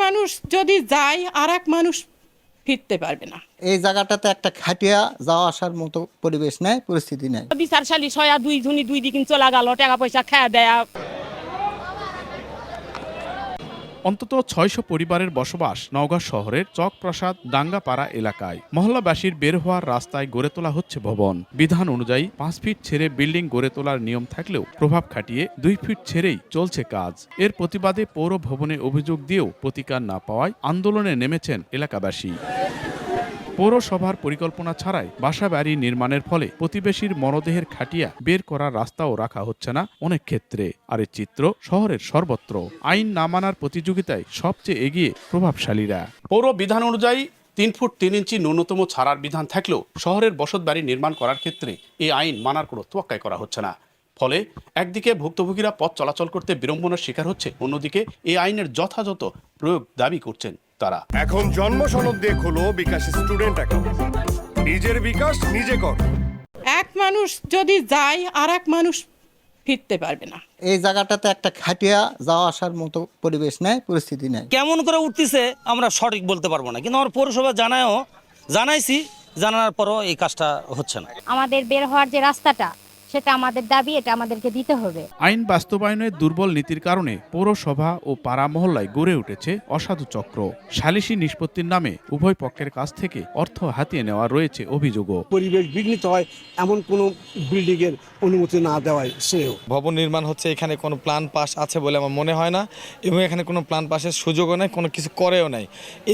মানুষ যদি যায় আর এক মানুষ ফিরতে পারবে না। এই জায়গাটাতে একটা খাটিয়া যাওয়া আসার মতো পরিবেশ নেই, পরিস্থিতি নেই। বিচার সালিশ হয় দুই জনই দুই দিকে চলে গেল, টাকা পয়সা খেয়ে দেয়া। অন্তত ৬০০ পরিবারের বসবাস নওগাঁ শহরের চকপ্রাসাদ ডাঙ্গাপাড়া এলাকায়। মহল্লাবাসীর বের হওয়ার রাস্তায় গড়ে তোলা হচ্ছে ভবন। বিধান অনুযায়ী ৫ ফিট ছেড়ে বিল্ডিং গড়ে তোলার নিয়ম থাকলেও প্রভাব খাটিয়ে ২ ফিট ছেড়েই চলছে কাজ। এর প্রতিবাদে পৌর ভবনে অভিযোগ দিয়েও প্রতিকার না পাওয়ায় আন্দোলনে নেমেছেন এলাকাবাসী। পৌরসভার পরিকল্পনা ছাড়াই বাসাবাড়ি নির্মাণের ফলে প্রতিবেশীর মরদেহের খাটিয়া বের করার রাস্তাও রাখা হচ্ছে না অনেক ক্ষেত্রে। আর এই চিত্র শহরের সর্বত্র। আইন না মানার প্রতিযোগিতায় সবচেয়ে এগিয়ে প্রভাবশালীরা। পৌর বিধান অনুযায়ী ৩ ফুট ৩ ইঞ্চি ন্যূনতম ছাড়ার বিধান থাকলেও শহরের বসতবাড়ি নির্মাণ করার ক্ষেত্রে এই আইন মানার কোনো তোয়াক্কাই করা হচ্ছে না। ফলে একদিকে ভুক্তভোগীরা পথ চলাচল করতে বিড়ম্বনার শিকার হচ্ছে, অন্যদিকে এই আইনের যথাযথ প্রয়োগ দাবি করছেন তারা। এখন জন্ম সনদ দিয়ে খোলো বিকাশ স্টুডেন্ট অ্যাকাউন্ট। নিজের বিকাশ নিজে কর। এক মানুষ যদি যায় আর এক মানুষ ফিরতে পারবে না। এই জায়গাটাতে একটা খাটিয়া যাওয়া আসার মতো পরিবেশ নেই, পরিস্থিতি নেই। কেমন করে উঠতেছে আমরা সঠিক বলতে পারবো না, কিন্তু আমার পৌরসভা জানাইছি, জানানোর পরও এই কাজটা হচ্ছে না। আমাদের বের হওয়ার যে রাস্তাটা, সেটা আমাদের দাবি, এটা আমাদেরকে দিতে হবে। আইন বাস্তবায়নের দুর্বল নীতির কারণে পৌরসভা ও পাড়া মহল্লায় গড়ে উঠেছে অসাধু চক্র। সালিসি নিষ্পত্তির নামে উভয় পক্ষের কাছ থেকে অর্থ হাতিয়ে নেওয়া রয়েছে অভিযোগও। পরিবেশ বিঘ্নিত হয় এমন কোনো বিল্ডিং এর অনুমতি না দেওয়ায় শ্রেয়। ভবন নির্মাণ হচ্ছে, এখানে কোনো প্ল্যান পাস আছে বলে আমার মনে হয় না, এবং এখানে কোনো প্ল্যান পাসের সুযোগও নেই, কোনো কিছু করেও নাই।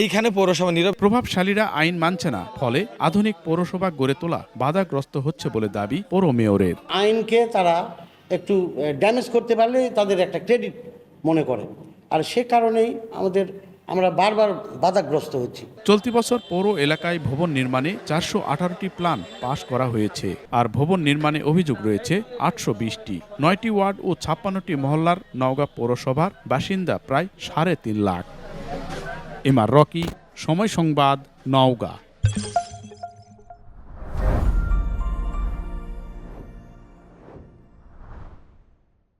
এইখানে পৌরসভা প্রভাবশালীরা আইন মানছে না, ফলে আধুনিক পৌরসভা গড়ে তোলা বাধাগ্রস্ত হচ্ছে বলে দাবি পৌর মেয়রের। আইনকে তারা একটু ড্যামেজ করতে পারলে তাদের একটা ক্রেডিট মনে করে, আর সে কারণেই আমরা বারবার বাধাগ্রস্ত হচ্ছি। চলতি বছর পৌর এলাকায় ভবন নির্মাণে ৪১৮টি প্ল্যান পাশ করা হয়েছে, আর ভবন নির্মাণে অভিযোগ রয়েছে ৮২০টি। ৯টি ওয়ার্ড ও ৫৬টি মহল্লার নওগাঁ পৌরসভার বাসিন্দা প্রায় ৩.৫ লাখ। এমআর রকি, সময় সংবাদ, নওগাঁ।